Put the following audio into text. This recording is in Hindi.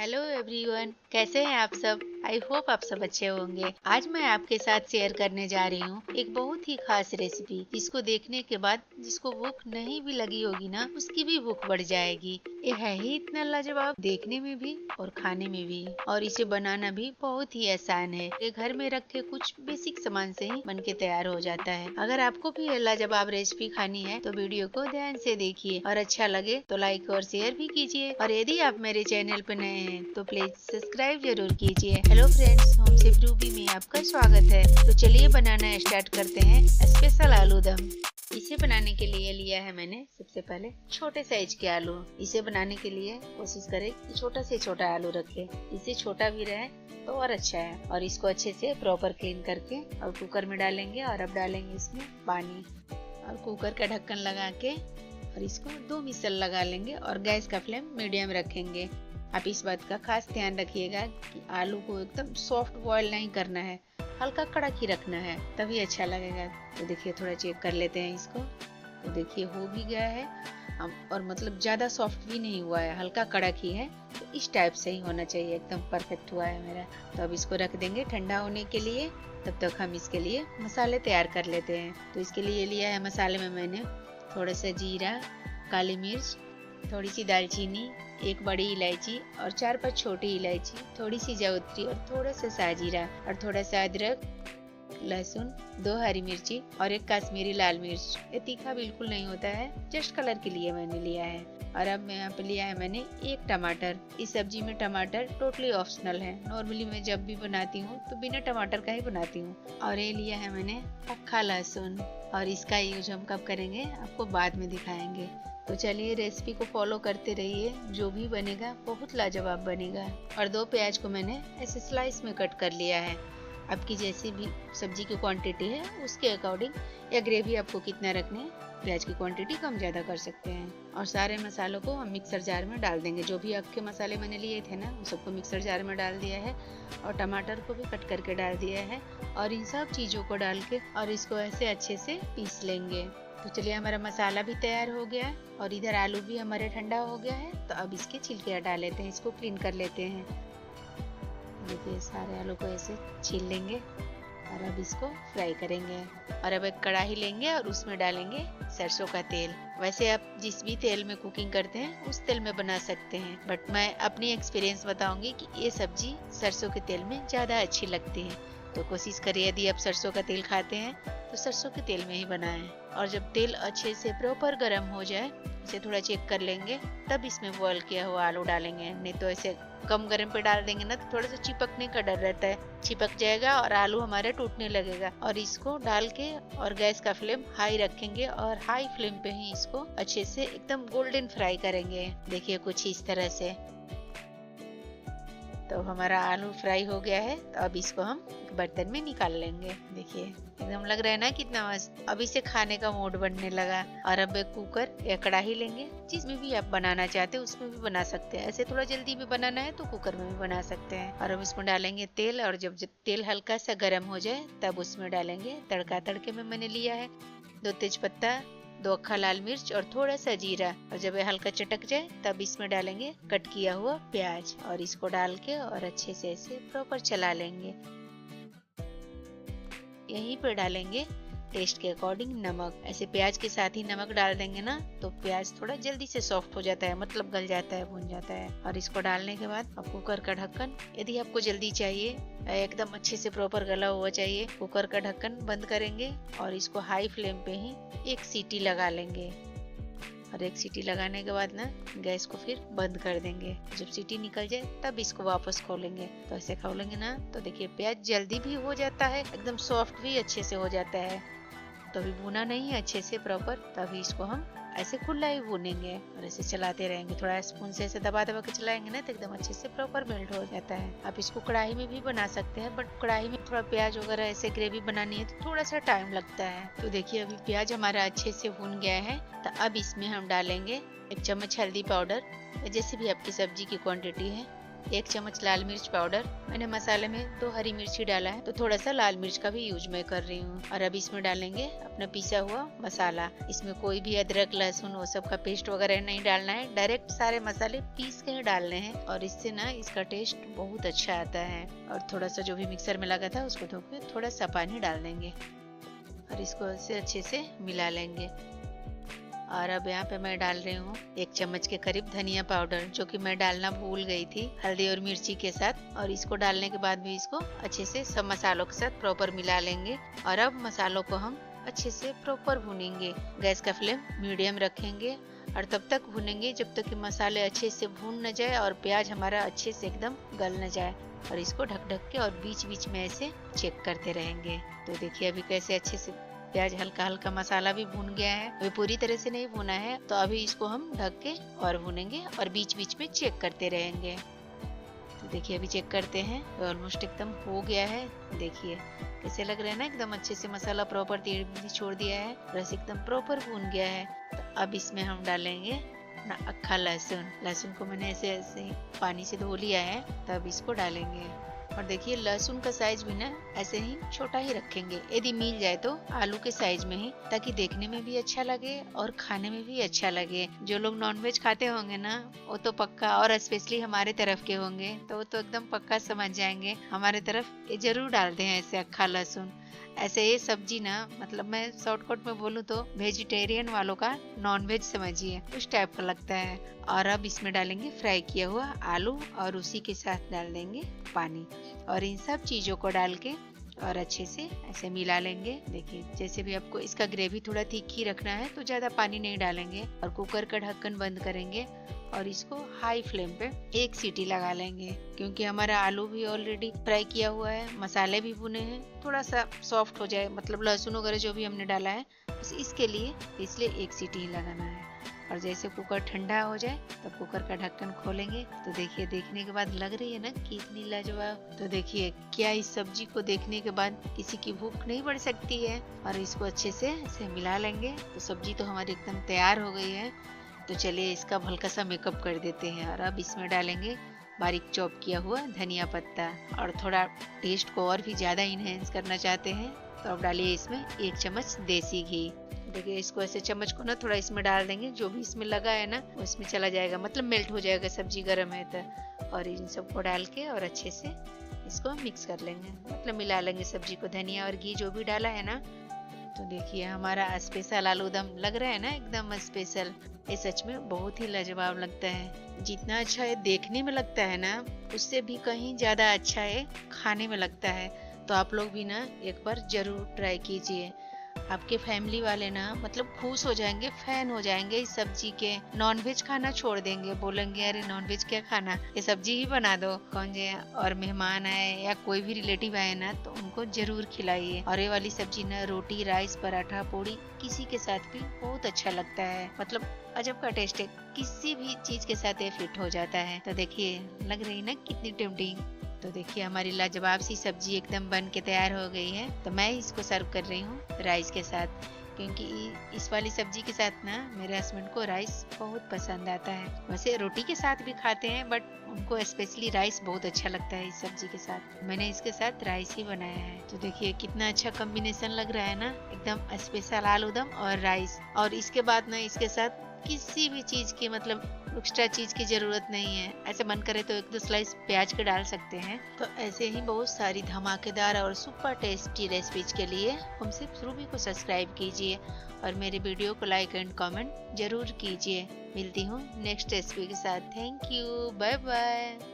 हेलो एवरीवन, कैसे हैं आप सब। आई होप आप सब अच्छे होंगे। आज मैं आपके साथ शेयर करने जा रही हूँ एक बहुत ही खास रेसिपी, जिसको देखने के बाद जिसको भूख नहीं भी लगी होगी ना, उसकी भी भूख बढ़ जाएगी। ये है ही इतना लाजवाब, देखने में भी और खाने में भी, और इसे बनाना भी बहुत ही आसान है। ये घर में रखे कुछ बेसिक सामान से ही बन के तैयार हो जाता है। अगर आपको भी ये लाजवाब रेसिपी खानी है तो वीडियो को ध्यान से देखिए, और अच्छा लगे तो लाइक और शेयर भी कीजिए। और यदि आप मेरे चैनल पर नए हैं तो प्लीज सब्सक्राइब जरूर कीजिए। Hello friends, home chef Ruby में आपका स्वागत है। तो चलिए बनाना स्टार्ट करते हैं स्पेशल आलू दम। इसे बनाने के लिए लिया है मैंने सबसे पहले छोटे साइज के आलू। इसे बनाने के लिए कोशिश करें कि छोटा से छोटा आलू रखें, इससे छोटा भी रहे तो और अच्छा है। और इसको अच्छे से प्रॉपर क्लीन करके और कुकर में डालेंगे, और अब डालेंगे इसमें पानी, और कुकर का ढक्कन लगा के और इसको 2 विसल लगा लेंगे, और गैस का फ्लेम मीडियम रखेंगे। आप इस बात का खास ध्यान रखिएगा कि आलू को एकदम सॉफ्ट बॉईल नहीं करना है, हल्का कड़क ही रखना है, तभी अच्छा लगेगा। तो देखिए थोड़ा चेक कर लेते हैं इसको। तो देखिए हो भी गया है, और मतलब ज्यादा सॉफ्ट भी नहीं हुआ है, हल्का कड़क ही है। तो इस टाइप से ही होना चाहिए, एकदम परफेक्ट हुआ है मेरा। तो अब इसको रख देंगे ठंडा होने के लिए। तब तक हम इसके लिए मसाले तैयार कर लेते हैं। तो इसके लिए लिया है मसाले में मैंने थोड़ा सा जीरा, काली मिर्च, थोड़ी सी दालचीनी, एक बड़ी इलायची और 4-5 छोटी इलायची, थोड़ी सी जावित्री और थोड़ा सा साजीरा, और थोड़ा सा अदरक, लहसुन, 2 हरी मिर्ची और एक कश्मीरी लाल मिर्च। ये तीखा बिल्कुल नहीं होता है, जस्ट कलर के लिए मैंने लिया है। और अब मैं यहाँ पे लिया है मैंने एक टमाटर। इस सब्जी में टमाटर टोटली ऑप्शनल है। नॉर्मली मैं जब भी बनाती हूँ तो बिना टमाटर का ही बनाती हूँ। और ये लिया है मैंने पक्का लहसुन, और इसका यूज हम कब करेंगे आपको बाद में दिखाएंगे। तो चलिए रेसिपी को फॉलो करते रहिए, जो भी बनेगा बहुत लाजवाब बनेगा। और 2 प्याज को मैंने ऐसे स्लाइस में कट कर लिया है। आपकी जैसी भी सब्जी की क्वांटिटी है उसके अकॉर्डिंग, या ग्रेवी आपको कितना रखना है, प्याज की क्वांटिटी कम ज्यादा कर सकते हैं। और सारे मसालों को हम मिक्सर जार में डाल देंगे। जो भी आपके मसाले मैंने लिए थे ना, उन सबको मिक्सर जार में डाल दिया है, और टमाटर को भी कट करके डाल दिया है। और इन सब चीजों को डाल के और इसको ऐसे अच्छे से पीस लेंगे। तो चलिए हमारा मसाला भी तैयार हो गया है, और इधर आलू भी हमारे ठंडा हो गया है। तो अब इसके छिलके हटा लेते हैं, इसको क्लीन कर लेते हैं। देखिए सारे आलू को ऐसे छील लेंगे, और अब इसको फ्राई करेंगे। और अब एक कढ़ाई लेंगे और उसमें डालेंगे सरसों का तेल। वैसे आप जिस भी तेल में कुकिंग करते हैं उस तेल में बना सकते हैं, बट मैं अपनी एक्सपीरियंस बताऊंगी कि ये सब्जी सरसों के तेल में ज्यादा अच्छी लगती है। तो कोशिश करिए, यदि आप सरसों का तेल खाते हैं तो सरसों के तेल में ही बनाएं। और जब तेल अच्छे से प्रॉपर गर्म हो जाए, इसे थोड़ा चेक कर लेंगे, तब इसमें बॉईल किया हुआ आलू डालेंगे। नहीं तो ऐसे कम गर्म पे डाल देंगे ना तो थोड़ा सा चिपकने का डर रहता है, चिपक जाएगा और आलू हमारे टूटने लगेगा। और इसको डाल के और गैस का फ्लेम हाई रखेंगे, और हाई फ्लेम पे ही इसको अच्छे से एकदम गोल्डन फ्राई करेंगे। देखिए कुछ इस तरह से। तो हमारा आलू फ्राई हो गया है। तो अब इसको हम एक बर्तन में निकाल लेंगे। देखिए एकदम लग रहा है ना कितना मस्त। अब इसे खाने का मूड बनने लगा। और अब एक कुकर या कढ़ाई लेंगे, जिसमें भी आप बनाना चाहते हैं उसमें भी बना सकते हैं। ऐसे थोड़ा जल्दी में बनाना है तो कुकर में भी बना सकते हैं। और अब इसमें डालेंगे तेल, और जब तेल हल्का सा गर्म हो जाए तब उसमें डालेंगे तड़का। तड़के में मैंने लिया है 2 तेज पत्ता, 2 अक्खा लाल मिर्च और थोड़ा सा जीरा। और जब ये हल्का चटक जाए तब इसमें डालेंगे कट किया हुआ प्याज, और इसको डाल के और अच्छे से ऐसे प्रॉपर चला लेंगे। यहीं पर डालेंगे टेस्ट के अकॉर्डिंग नमक। ऐसे प्याज के साथ ही नमक डाल देंगे ना तो प्याज थोड़ा जल्दी से सॉफ्ट हो जाता है, मतलब गल जाता है, भुन जाता है। और इसको डालने के बाद अब कुकर का ढक्कन, यदि आपको जल्दी चाहिए, एकदम अच्छे से प्रॉपर गला हुआ चाहिए, कुकर का ढक्कन बंद करेंगे और इसको हाई फ्लेम पे ही 1 सीटी लगा लेंगे। और 1 सीटी लगाने के बाद ना गैस को फिर बंद कर देंगे। जब सीटी निकल जाए तब इसको वापस खोलेंगे। तो ऐसे खोलेंगे ना तो देखिए प्याज जल्दी भी हो जाता है, एकदम सॉफ्ट भी अच्छे से हो जाता है। तो अभी भुना नहीं है अच्छे से प्रॉपर, तभी इसको हम ऐसे खुला ही भूनेंगे और ऐसे चलाते रहेंगे। थोड़ा स्पून से ऐसे दबा दबा के चलाएंगे ना तो एकदम अच्छे से प्रॉपर मेल्ट हो जाता है। आप इसको कढ़ाई में भी बना सकते हैं, बट कढ़ाई में थोड़ा प्याज वगैरह ऐसे ग्रेवी बनानी है तो थोड़ा सा टाइम लगता है। तो देखिए अभी प्याज हमारा अच्छे से भून गया है। तो अब इसमें हम डालेंगे 1 चम्मच हल्दी पाउडर, जैसे भी आपकी सब्जी की क्वांटिटी है, 1 चम्मच लाल मिर्च पाउडर। मैंने मसाले में 2 हरी मिर्ची डाला है, तो थोड़ा सा लाल मिर्च का भी यूज मैं कर रही हूँ। और अब इसमें डालेंगे अपना पिसा हुआ मसाला। इसमें कोई भी अदरक लहसुन वो सब का पेस्ट वगैरह नहीं डालना है, डायरेक्ट सारे मसाले पीस के ही डालने हैं और इससे ना इसका टेस्ट बहुत अच्छा आता है। और थोड़ा सा जो भी मिक्सर में लगा था उसको धो के थोड़ा सा पानी डाल देंगे और इसको ऐसे अच्छे से मिला लेंगे। और अब यहाँ पे मैं डाल रही हूँ 1 चम्मच के करीब धनिया पाउडर, जो कि मैं डालना भूल गई थी हल्दी और मिर्ची के साथ। और इसको डालने के बाद भी इसको अच्छे से सब मसालों के साथ प्रॉपर मिला लेंगे। और अब मसालों को हम अच्छे से प्रॉपर भूनेंगे। गैस का फ्लेम मीडियम रखेंगे और तब तक भूनेंगे जब तक कि मसाले अच्छे से भून न जाए और प्याज हमारा अच्छे से एकदम गल न जाए। और इसको ढक ढक के और बीच बीच में ऐसे चेक करते रहेंगे। तो देखिए अभी कैसे अच्छे से प्याज हल्का हल्का मसाला भी भून गया है। अभी पूरी तरह से नहीं भुना है, तो अभी इसको हम ढक के और भूनेंगे और बीच बीच में चेक करते रहेंगे। तो देखिए अभी चेक करते हैं, ऑलमोस्ट एकदम हो गया है। देखिए कैसे लग रहा है ना, एकदम अच्छे से मसाला प्रॉपर तेल छोड़ दिया है, रस एकदम प्रॉपर भून गया है। तो अब इसमें हम डालेंगे ना अक्खा लहसुन। लहसुन को मैंने ऐसे ऐसे पानी से धो लिया है, तब इसको डालेंगे। और देखिए लहसुन का साइज भी ना ऐसे ही छोटा ही रखेंगे, यदि मिल जाए तो आलू के साइज में ही, ताकि देखने में भी अच्छा लगे और खाने में भी अच्छा लगे। जो लोग नॉनवेज खाते होंगे ना, वो तो पक्का, और स्पेशली हमारे तरफ के होंगे तो वो तो एकदम पक्का समझ जाएंगे। हमारे तरफ ये जरूर डालते हैं ऐसे अक्खा लहसुन। ऐसे ये सब्जी ना, मतलब मैं शॉर्टकट में बोलूँ तो वेजिटेरियन वालों का नॉनवेज समझिए, उस टाइप का लगता है। और अब इसमें डालेंगे फ्राई किया हुआ आलू और उसी के साथ डाल देंगे पानी। और इन सब चीजों को डाल के और अच्छे से ऐसे मिला लेंगे। देखिए जैसे भी आपको इसका ग्रेवी थोड़ा तीखी रखना है तो ज्यादा पानी नहीं डालेंगे। और कुकर का ढक्कन बंद करेंगे और इसको हाई फ्लेम पे 1 सीटी लगा लेंगे, क्योंकि हमारा आलू भी ऑलरेडी फ्राई किया हुआ है, मसाले भी भुने हैं, थोड़ा सा सॉफ्ट हो जाए, मतलब लहसुन वगैरह जो भी हमने डाला है इसके लिए, इसलिए 1 सीटी ही लगाना है। और जैसे कुकर ठंडा हो जाए तब कुकर का ढक्कन खोलेंगे। तो देखिए देखने के बाद लग रही है ना कितनी लाजवाब। तो देखिए क्या इस सब्जी को देखने के बाद किसी की भूख नहीं बढ़ सकती है। और इसको अच्छे से ऐसे मिला लेंगे। तो सब्जी तो हमारी एकदम तैयार हो गई है। तो चलिए इसका हल्का सा मेकअप कर देते हैं। और अब इसमें डालेंगे बारीक चॉप किया हुआ धनिया पत्ता। और थोड़ा टेस्ट को और भी ज्यादा इनहेंस करना चाहते हैं तो अब डालिए इसमें 1 चम्मच देसी घी। देखिए इसको ऐसे चम्मच को ना थोड़ा इसमें डाल देंगे, जो भी इसमें लगा है ना वो इसमें चला जाएगा, मतलब मेल्ट हो जाएगा, सब्जी गर्म है तो। और इन सबको डाल के और अच्छे से इसको मिक्स कर लेंगे, मतलब मिला लेंगे सब्जी को। धनिया और घी जो भी डाला है ना। तो देखिए हमारा स्पेशल आलू दम लग रहा है ना, एकदम स्पेशल। ये सच में बहुत ही लाजवाब लगता है। जितना अच्छा ये देखने में लगता है ना, उससे भी कहीं ज्यादा अच्छा ये खाने में लगता है। तो आप लोग भी ना एक बार जरूर ट्राई कीजिए। आपके फैमिली वाले ना मतलब खुश हो जाएंगे, फैन हो जाएंगे इस सब्जी के। नॉनवेज खाना छोड़ देंगे, बोलेंगे अरे नॉनवेज क्या खाना, ये सब्जी ही बना दो। कौन जे और मेहमान आए या कोई भी रिलेटिव आए ना तो उनको जरूर खिलाइए। और ये वाली सब्जी ना रोटी, राइस, पराठा, पूड़ी किसी के साथ भी बहुत अच्छा लगता है। मतलब अजब का टेस्ट है, किसी भी चीज के साथ ये फिट हो जाता है। तो देखिए लग रही ना कितनी टेम्पटिंग। तो देखिए हमारी लाजवाब सी सब्जी एकदम बन के तैयार हो गई है। तो मैं इसको सर्व कर रही हूँ राइस के साथ, क्योंकि इस वाली सब्जी के साथ ना मेरे हस्बैंड को राइस बहुत पसंद आता है। वैसे रोटी के साथ भी खाते हैं, बट उनको स्पेशली राइस बहुत अच्छा लगता है इस सब्जी के साथ। मैंने इसके साथ राइस ही बनाया है। तो देखिए कितना अच्छा कॉम्बिनेशन लग रहा है ना, एकदम स्पेशल आलू दम और राइस। और इसके बाद ना इसके साथ किसी भी चीज की, मतलब एक्स्ट्रा चीज की जरूरत नहीं है। ऐसे मन करे तो 1-2 स्लाइस प्याज के डाल सकते हैं। तो ऐसे ही बहुत सारी धमाकेदार और सुपर टेस्टी रेसिपीज के लिए हमसे रूबी को सब्सक्राइब कीजिए और मेरे वीडियो को लाइक एंड कमेंट जरूर कीजिए। मिलती हूँ नेक्स्ट रेसिपी के साथ। Thank you, bye bye.